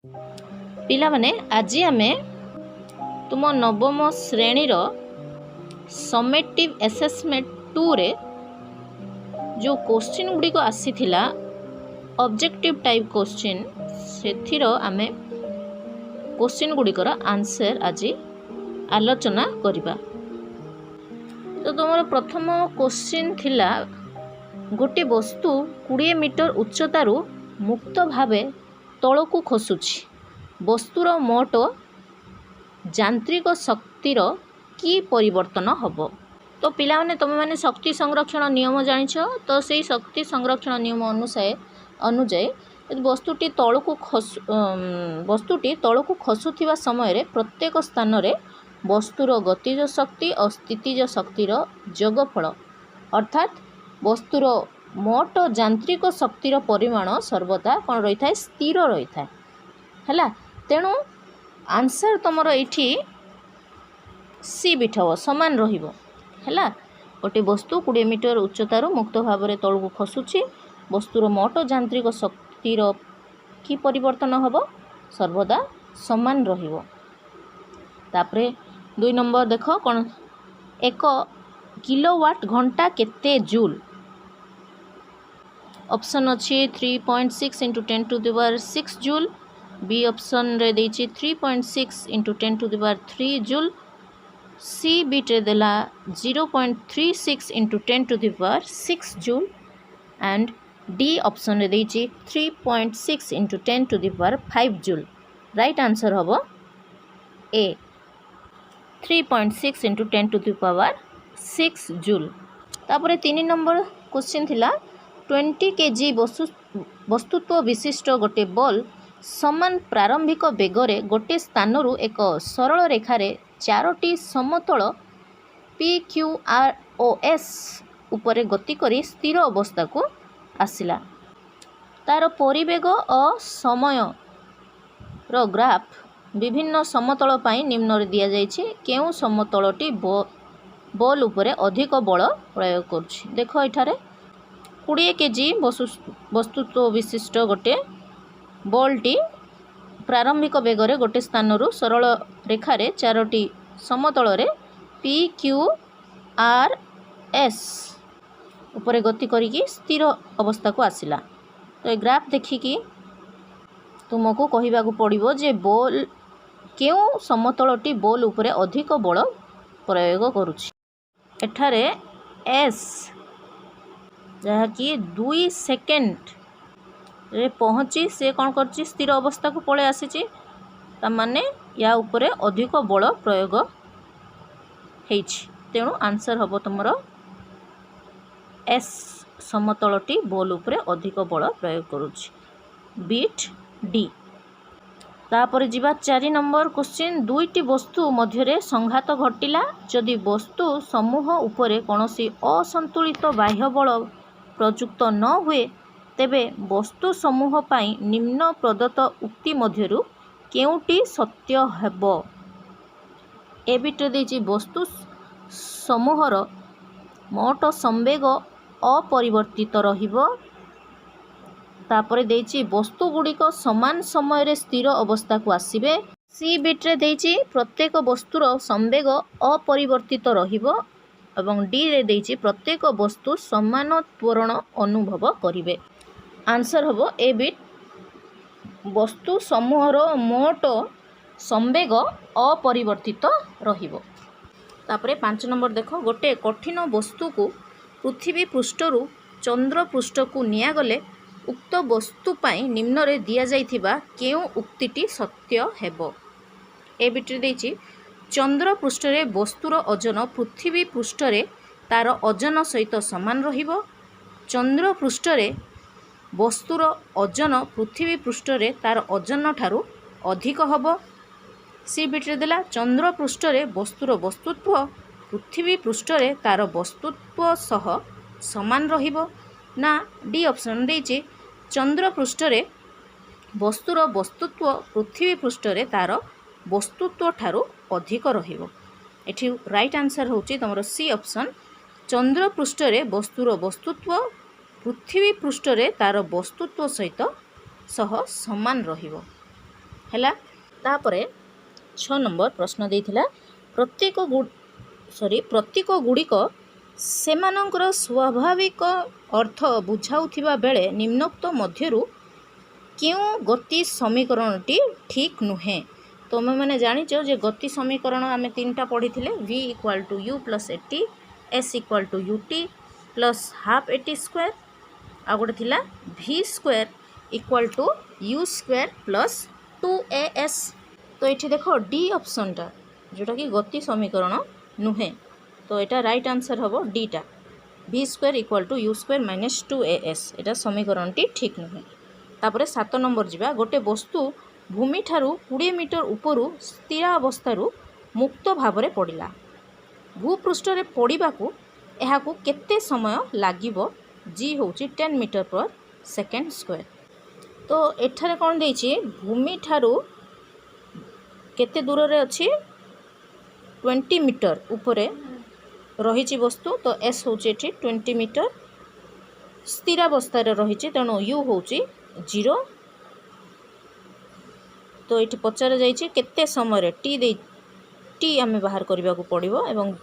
पिला माने आज आम तुम नवम श्रेणीर समेटिव एसेसमेंट 2 रे जो क्वेश्चन गुड़ी को आसीथिला ऑब्जेक्टिव टाइप क्वेश्चन से आम क्वेश्चन गुड़िकर आंसर आज आलोचना करिबा। तो तुम प्रथम क्वेश्चन थिला गोटे वस्तु 20 मीटर उच्चतारू मुक्त भावे तलकू खसुची वस्तुर मोट यांत्रिक शक्तिर की परिवर्तन हब। तो पिला माने तुम माने शक्ति संरक्षण नियम जानिछ। तो से शक्ति संरक्षण नियम अनुଯାयी वस्तुटी तलकू खसुथिबा समय रे प्रत्येक स्थान रे वस्तुर गतिज शक्ति और स्थितिज शक्तिर जोगफल अर्थात वस्तुर मोट यांत्रिक शक्तिर परिमाण सर्वदा कौन रही था स्थिर रही था हैला। तेणु आंसर तुमर ये सी बिट हम सामान रहिबो हैला। गोटे वस्तु 20 मीटर उच्चतार मुक्त भाव में तलू खसुची वस्तुर मोट यांत्रिक शक्तिर की परिवर्तन हब सर्वदा समान रहिबो। तापरे 2 नंबर देख कौन 1 किलोवाट घंटा केते जूल। ऑप्शन अच्छी 3.6 into 10 to the power 6 joule. B option रे देछि 3.6 into 10 to the power 3 joule. C बीट रे देला 0.36 into 10 to the power 6 joule and D option रे देछि 3.6 into 10 to the power 5 joule. Right answer हबो A 3.6 into 10 to the power 6 joule. तापरे 3 number question थिला 20 केजी वस्तुत्व विशिष्ट गोटे बॉल समान प्रारंभिक बेगरे गोटे स्थानरू एक सरल रेखार 4टी समतल P Q R O S उपरे गति करी स्थिर अवस्था को आसिला। तार परिवेग और समय रो ग्राफ विभिन्न समतल पाई निम्न दिया जाइछि। केउ समतलटी बॉल उपरे अधिक बल प्रयोग करुछि। देख एठारे 20 केजी वस्तुत्व विशिष्ट गोटे बॉलटी प्रारंभिक बेगरे गोटे स्थानरू सरल रेखार 4टी समतल रे पी क्यू आर एस उपरे गति करिकी स्थिर अवस्था को आसिला। तो ये ग्राफ देखिकी तुमको कहबा को पड़िबो जे बॉल केउ समतलटी बॉल उपरे अधिक बल प्रयोग करुछि। एठारे एस जहाँकि 2 सेकेंड रे पहुँची से कौन कर स्थिर अवस्था को पलि आसी माने या उपरे अधिक बल प्रयोग होइछि। तेणु आंसर हम तुम एस समतलटी बॉल उपरे अधिक बल प्रयोग करुछि बीट डी। तापर जीवा 4 नंबर क्वेश्चन 2टी वस्तु मध्य संघात घटिला जदि वस्तु समूह उपरे कौनसी असंतुलित बाह्य बल प्रयुक्त न हुए तेबे वस्तु समूह पाई निम्न प्रदत्त उक्ति मध्यरु केउटी सत्य हेब। ए बिटे देछि वस्तु समूहर मोट संवेग अपरिवर्तित रहिबो। तापरे देछि वस्तु गुड़िक समान समय रे स्थिर अवस्था को आसीबे। सी बिट्रे देछि प्रत्येक वस्तुर संवेग अपरिवर्तित रहिबो एवं डी रे देछि प्रत्येक वस्तु समान त्वरण अनुभव करिवे। आंसर हबो ए बिट वस्तु समूहर मोट संवेग अपरिवर्तित रहिबो। तापरे 5 नंबर देख गोटे कठिन वस्तु को पृथ्वी पृष्ठरू चंद्र पृष्ठ को निया गले उक्त वस्तु पाई निम्न रे दिया जाइथिबा केउ उक्तिटी सत्य हेबो। ए बिट्रे देछि चंद्र पृष्ठ रे वस्तुर ओजन पृथ्वी पृष्ठ रे तार ओजन सहित समान रहिबो। चंद्र पृष्ठ रे वस्तुर ओजन पृथ्वी पृष्ठ रे तार ओजन ठारू अधिक हबो। सी बिट्रे देला चंद्र पृष्ठ रे वस्तुर वस्तुत्व पृथ्वी पृष्ठ रे तार वस्तुत्व सह समान रहिबो ना डी ऑप्शन देछि चंद्र पृष्ठ रे वस्तुर वस्तुत्व पृथ्वी पृष्ठ रे तार वस्तुत्व ठारू अधिक रहिबो। एठी राइट आंसर होची तमरो सी ऑप्शन चंद्र पृष्ठ रे वस्तुर वस्तुत्व पृथ्वी पृष्ठ रे तार वस्तुत्व सहित सह समान रहिबो। हैला। तापरे 6 नंबर प्रश्न देइथिला प्रतीक गुड़िक सेमानंकर स्वाभाविक अर्थ बुझाउथिबा बेले निम्नोक्त मध्यरु क्यों गति समीकरणटी ठीक नुहे। तो मैंने जानीच जे गति समीकरण आम 3टा पढ़ी v equal to u plus a t s equal to u t plus half a t square आ गोटे थिला v square equal to u square plus 2as। तो ये देख डी ऑप्शनटा जोटा कि गति समीकरण नुहे, तो यहाँ राइट आंसर हम डीटा v square equal to u square minus 2as यहाँ समीकरण टी ठीक नुहे। तापर 7 नंबर जावा गोटे वस्तु भूमि ठारू 20 मीटर उपरू स्थिर अवस्थारू मुक्त भाव में पड़ा भूपृष्ठ रे पड़ाकू यह केते समय लागिबो जी होची 10 मीटर पर सेकेंड स्क्वायर। तो एठारे कौन देछि भूमि ठारू केते दूर रे अछि 20 मीटर उपरे रही वस्तु, तो एस होची 20 मीटर स्थिर अवस्था रही तेणु यू होची 0। तो ये पचार जाइए केते समय टी आम बाहर करने को पड़ो एवं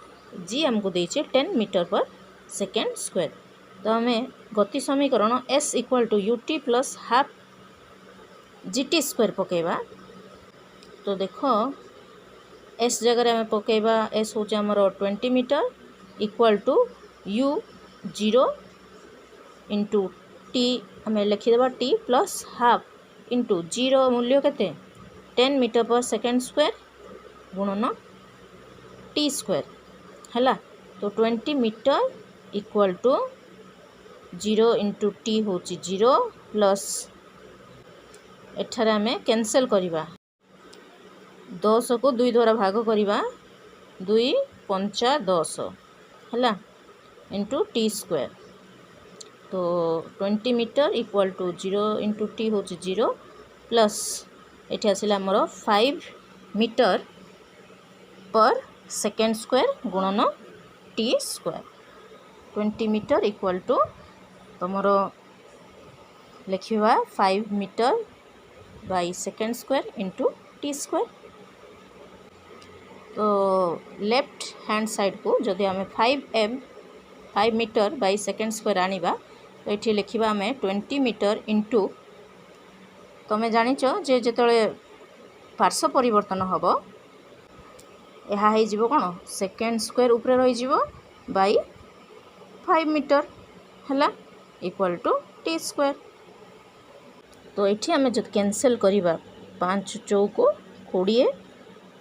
जी आमको देचे 10 मीटर पर सेकेंड स्क्वायर। तो आम गति समीकरण s equal to u t plus half g t square पकेबा। तो देख एस जगह आम पकेबा एस हूँ आमर 20 metre equal to u 0 into t आम लिखिदेबा टी प्लस हाफ इंटू 0 मूल्य केते 10 मीटर पर सेकेंड स्क्वायर गुणन टी स्क्वायर हैला। तो 20 metre equal to 0 into t होची 0 प्लस एठारे आम कैंसल करिबा 10 को 2 द्वारा भाग करिबा 2 पंचा 10 हैला इंटू टी स्क्वायर। तो 20 metre equal to 0 into t होची 0 प्लस ये आसला आमर 5 मीटर पर सेकेंड स्क्वायर गुणन t square. 20 metre equal to तुमर लिखा 5 metre by second square into t square. तो लेफ्ट हैंड साइड को जदि आम 5 मीटर बाई सेकेंड स्क्वायर आनिबा तो ये लिखा आम 20 मीटर इंटू तुम जानिच जे जेतले पार्श्व परिवर्तन हम यह हो कौन सेकेंड स्क्वायर उपरे रही बाई 5 मीटर है इक्वाल टू टी स्क्वायर। तो ये आम जो कैंसल करवा 5 चौको 20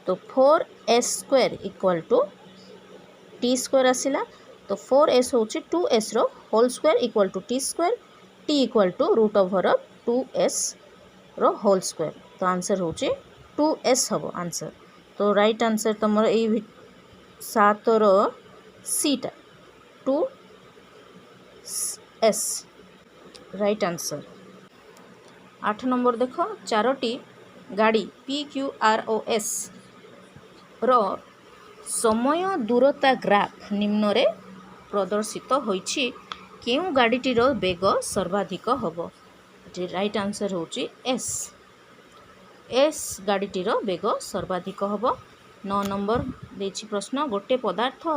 तो 4s square equal to t square आसला। तो 4s हूँ 2s रो whole square equal to t square t equal to root over 2s रो होल स्क्वायर। तो आंसर हूँ 2s हम आंसर। तो राइट आंसर तुम ये 7 रो सीटा 2s राइट आंसर। 8 नंबर देख 4टी गाड़ी PQROS रो समय दूरता ग्राफ निम्न रे प्रदर्शित होइछि केउ गाड़ीटीर बेग सर्वाधिक हबो। राइट आंसर होची एस गाड़ीटीर बेग सर्वाधिक हबो। 9 नंबर देछि प्रश्न गोटे पदार्थ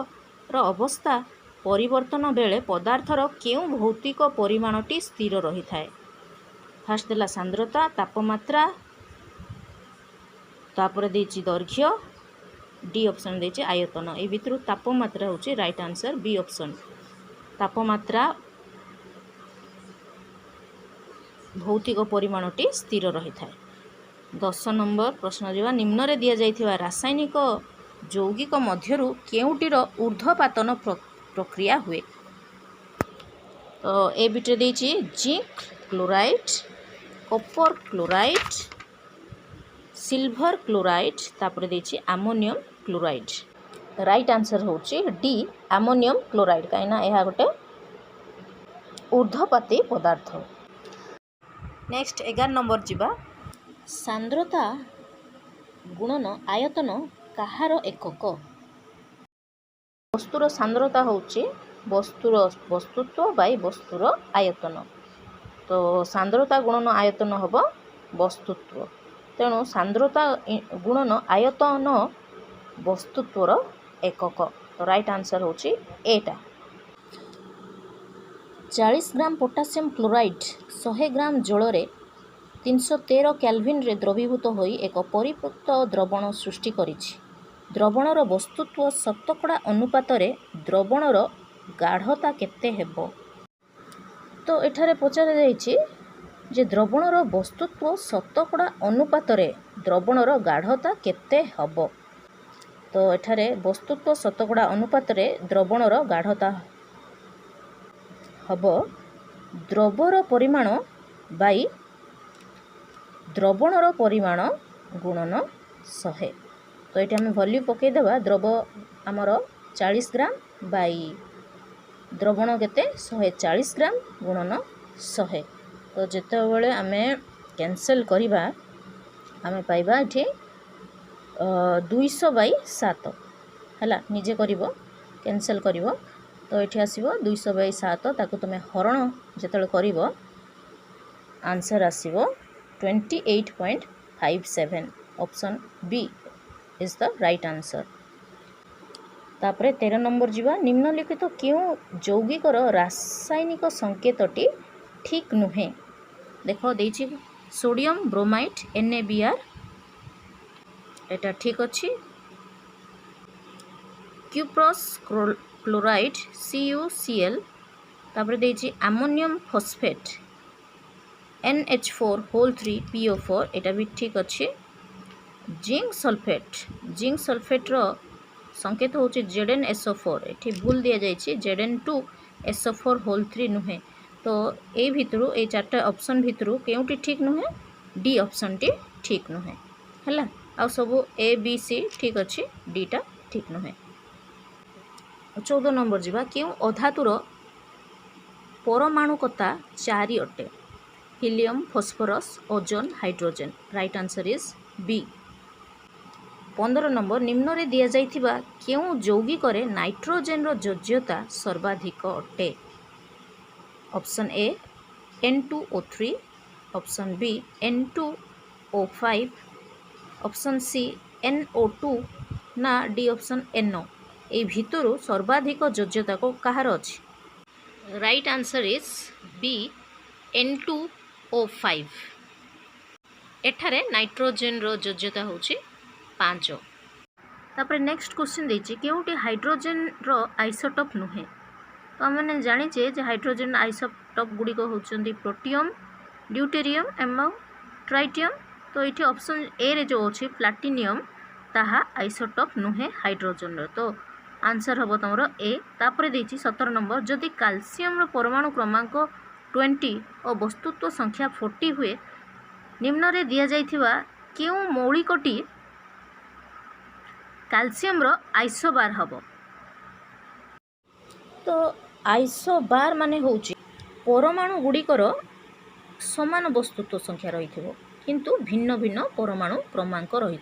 रो अवस्था परिवर्तन बेले पदार्थर केउ भौतिक परिमाणटी स्थिर रही थाए। फास्ट देला सांद्रता तापमात्रा तापर देछि दैर्घ्य डी ऑप्शन देछि आयतन। ए भितर तापमात्रा होछि राइट आंसर बी ऑप्शन। तापमात्रा भौतिक परिमाणटी स्थिर रही थाए। 10 नंबर प्रश्न जीवा निम्न रे दिया जाइथिबा रासायनिक यौगिक मध्यरु केउटीर ऊर्ध्वपातन प्रक्रिया हुए। तो ए भितर देछि zinc chloride copper chloride silver chloride तापर देछि अमोनियम क्लोराइड। राइट आंसर होछि डी अमोनियम क्लोराइड कहीं यह गोटे ऊर्ध्वपाती पदार्थ। नेक्स्ट 11 नंबर जीवा सांद्रता गुणन आयतन कहार एकक। वस्तुर सांद्रता होछि वस्तुर वस्तुत्व बाई वस्तुर आयतन। तो सांद्रता गुणन आयतन हम वस्तुत्व तेणु सांद्रता गुणन आयतन वस्तुत्वर एकक। तो राइट आंसर होची एटा। 40 ग्राम पोटासियम क्लोराइड 100 ग्राम जल 313 केल्विन रे द्रवीभूत होई एक परिपक्व द्रवण सृष्टि करिछि। द्रवणर वस्तुत्व शतकड़ा अनुपात रे द्रवणर गाढ़ता केते हेबो। तो एठारे पचार जाइछि जे द्रवणर वस्तुत्व शतकड़ा अनुपात रे द्रवणर गाढ़ता केते हबो। तो एठारे वस्तुत्व शतकड़ा अनुपात रे द्रवणर गाढ़ता हबो द्रवर परिमाण बाई द्रवणर परिमाण गुणन 100। तो ये आम भल्यू पकईदेवा द्रव आमर 40 ग्राम बाई द्रवण केते 140 ग्राम गुणन 100। तो जितेबाला आम कैंसल करवा आम पाइबा ये 200/7 है निजे कर कैंसल कर। तो ये आसो 200/7 ताकू तुम हरण जिते कर आंसर आसो 28.57। Option B is the right answer. तापरे 13 नंबर जीवा निम्नलिखित क्यों यौगिकर रासायनिक संकेतटी ठीक नुहे। देख देछि सोडियम ब्रोमाइड NaBr एटा ठीक अच्छी। क्यूप्रस क्लोराइड CuCl तापरे देछि अमोनियम फॉस्फेट NH4 PO4 एटा भी ठीक अच्छी। जिंक सल्फेट रो संकेत हूँ ZnSO4 ये भूल दि जाइए Zn2SO4 नुहे। तो ये भितरु ये 4टा ऑप्शन भितरु केउटी ठीक नुहे डी ऑप्शन टी ठीक नुहे है आ सब A B C ठीक अच्छी डी टा ठीक नुहे। 14 नंबर जीवा क्यों अधातुर परमाणुकता 4 अटे helium phosphorus ozone hydrogen. Right answer is B. 15 number निम्न रे दिया जाइथिबा क्यों यौगिक नाइट्रोजेन रो योज्यता सर्वाधिक अटे। Option A N2O3, option B N2O5, option C NO2 ना डी ऑप्शन NO। ए भितरु सर्वाधिक योज्यता को कहार अछि। Right answer is B N2O5। एठारे नाइट्रोजेन रो योज्यता होछि 5। तापर नेक्स्ट क्वेश्चन देछि केउटी हाइड्रोजेन रो आइसोटोप नुहे। तो हमने जानिचे जे हाइड्रोजेन आइसोटोप गुड़िक होउछन्ती प्रोटियम ड्यूटेरियम एवं ट्राइटियम। तो ये ऑप्शन ए रे जो अच्छी प्लाटिनियम ताहा आइसोटोप नुहे हाइड्रोजेन रो। तो आंसर हम तुम ए। तापर देछि 17 नंबर जदि कैल्शियम रो परमाणु क्रमांक 20 और वस्तुत्व संख्या 40 हुए निम्न रे दिया जाइथिबा केउ मौलिकटी कैल्शियम रो आइसोबार हबो। तो आइसोबार माने होउची परमाणु गुड़िकर समान वस्तुत्व संख्या रही किंतु भिन्न भिन्न परमाणु क्रमांक रही।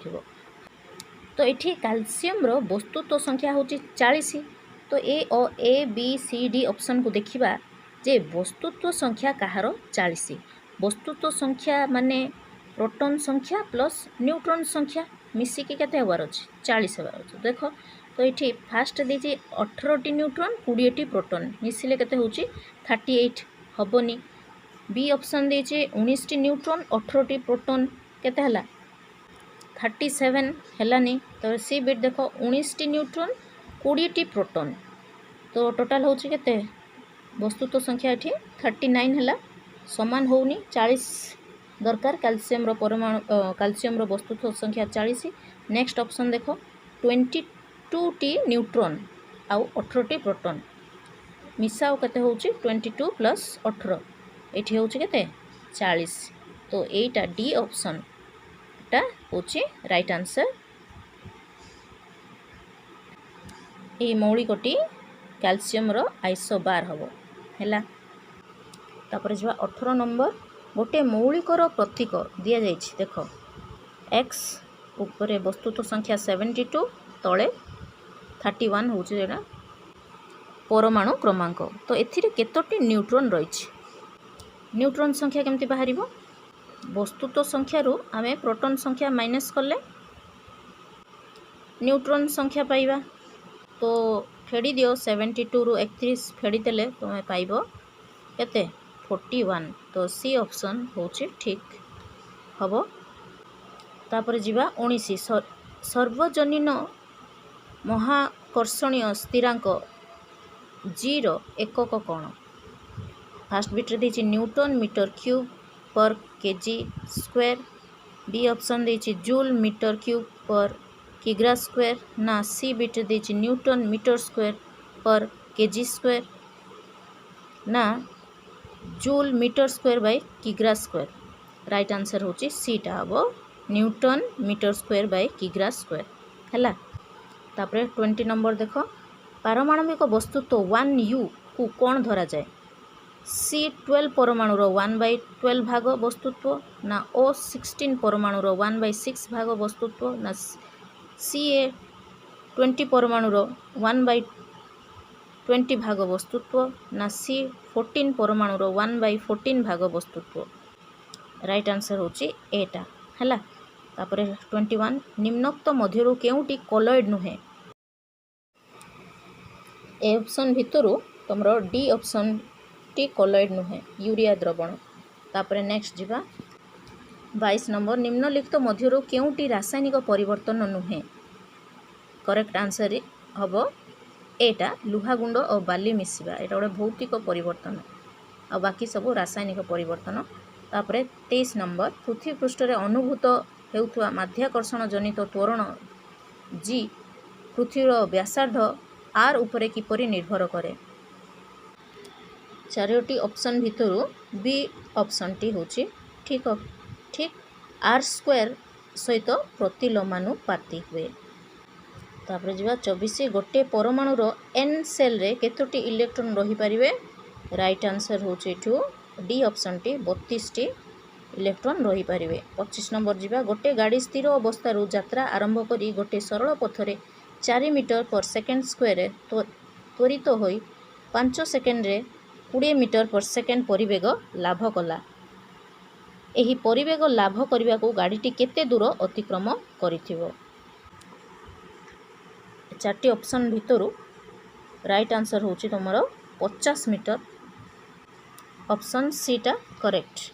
तो ये कैल्शियम रो वस्तुत्व संख्या होची 40। तो A B C D option को देखिबा जे वस्तुत्व संख्या कहार 40। वस्तुत्व संख्या माने प्रोटॉन संख्या प्लस न्यूट्रॉन संख्या मिसिकी केते होबार अछि 40 होबार अछि। देख तो ये फास्ट देछि 18टी न्यूट्रॉन 20टी प्रोटॉन मिसिले केते होछि 38 हबनी। बी ऑप्शन देछि 19टी न्यूट्रॉन 18टी प्रोटॉन केते हला 37 हेलानी। तो सी बिट देख 19टी न्यूट्रॉन 20टी प्रोटॉन तो टोटाल होछि केते वस्तुत्व संख्या एठी 39 हेला समान होउनी 40 दरकार। कैल्शियम रो परमाणु कैल्शियम रो वस्तुत्व संख्या 40। नेक्स्ट ऑप्शन देख 22टी न्यूट्रॉन आउ 18टी प्रोटॉन मिसाओ केते होउछि 22 + 18 एठी होउछि केते 40। तो एटा डी ऑप्शन टा होउछि राइट आंसर। ए मौलिकटी कैल्शियम रो आइसोबार हबो हैला। तापर जो 18 नंबर गोटे मौलिकर प्रतीक दिया जाइछि देख x ऊपर वस्तुत्व संख्या 72 तले 31 होउछि जेना परमाणु क्रमांक। तो एथिरे केतोटी न्यूट्रॉन रही न्यूट्रॉन संख्या केमती बाहरिबो वस्तुत्व संख्यारू आमे प्रोटॉन संख्या माइनस कले न्यूट्रॉन संख्या पाइबा। तो फेड़ी दियो 72 रु 31 फेड़ी देले तुम्हें पाइबो केते 41। तो सी ऑप्शन होची ठीक हबो। तापर जीवा 19 सर्वजनीन महाकर्षणीय स्थिरांक जी रो एकक कौन। फास्ट बिट्रे देछि newton metre cube per KG square. B option देछि जूल मीटर क्यूब पर किग्रा स्क्वायर ना सी बिट्रे देछि newton metre square per KG square ना जूल मीटर स्क्वायर बाय किग्रा स्क्वायर। राइट आंसर होछि सी टा हबो न्यूटन मीटर स्क्वायर बाय किग्रा स्क्वायर हैला। तापरे 20 नंबर देखो पारमाणविक वस्तुत्व 1U को कौन धरा जाए। C12 परमाणुर 1/12 भाग वस्तुत्व ना O16 परमाणुर 1/6 भाग वस्तुत्व ना Ca20 परमाणुर 1/20 भाग वस्तुत्व ना C14 परमाणुर 1/14 भाग वस्तुत्व। राइट आंसर होची एटा हैला। तापरे 21 निम्नोक्त मध्यरु केउटी कॉलॉइड नुहे। ए ऑप्शन भितरु तमरो डी ऑप्शन टी कॉलॉइड नुहे यूरिया द्रवण। तापरे नेक्स्ट जीवा 22 नंबर निम्नलिखित मध्यरु केउटी रासायनिक परिवर्तन नुहे। करेक्ट आंसर हबो एटा लुहा गुंड और बाली मिसिबा एटा गोटे भौतिक परिवर्तन आ बाकी सब रासायनिक परिवर्तन। तापरे 23 नंबर पृथ्वी पृष्ठ रे अनुभूत हेउथुआ माध्याकर्षण जनित त्वरण जी पृथ्वीर व्यासार्ध आर उपरे किपरि निर्भर करे। चारोटी ऑप्शन भितरु बी ऑप्शन टी होची ठीक आर स्क्वायर सहित प्रतिलोमानुपाती हुए। तापर जीवा 24 गोटे परमाणुर एन सेल रे केतोटी इलेक्ट्रॉन रही परिवे। राइट आंसर होची एठू डी ऑप्शन टी 32 टी इलेक्ट्रॉन रही परिवे। 25 नंबर जीवा गोटे गाड़ी स्थिर अवस्थारू यात्रा आरंभ करी गोटे सरल पथरे 4 मीटर पर सेकेंड स्क्वायर त्वरित होई 5 सेकेंड रे 20 मीटर पर सेकेंड परिवेग लाभ कला। एही परिवेग लाभ करने को गाड़ीटी केते दूर अतिक्रम करिथिबो। 4टी ऑप्शन भितरु राइट आंसर होची तमरो 50 मीटर। ऑप्शन सी टा करेक्ट।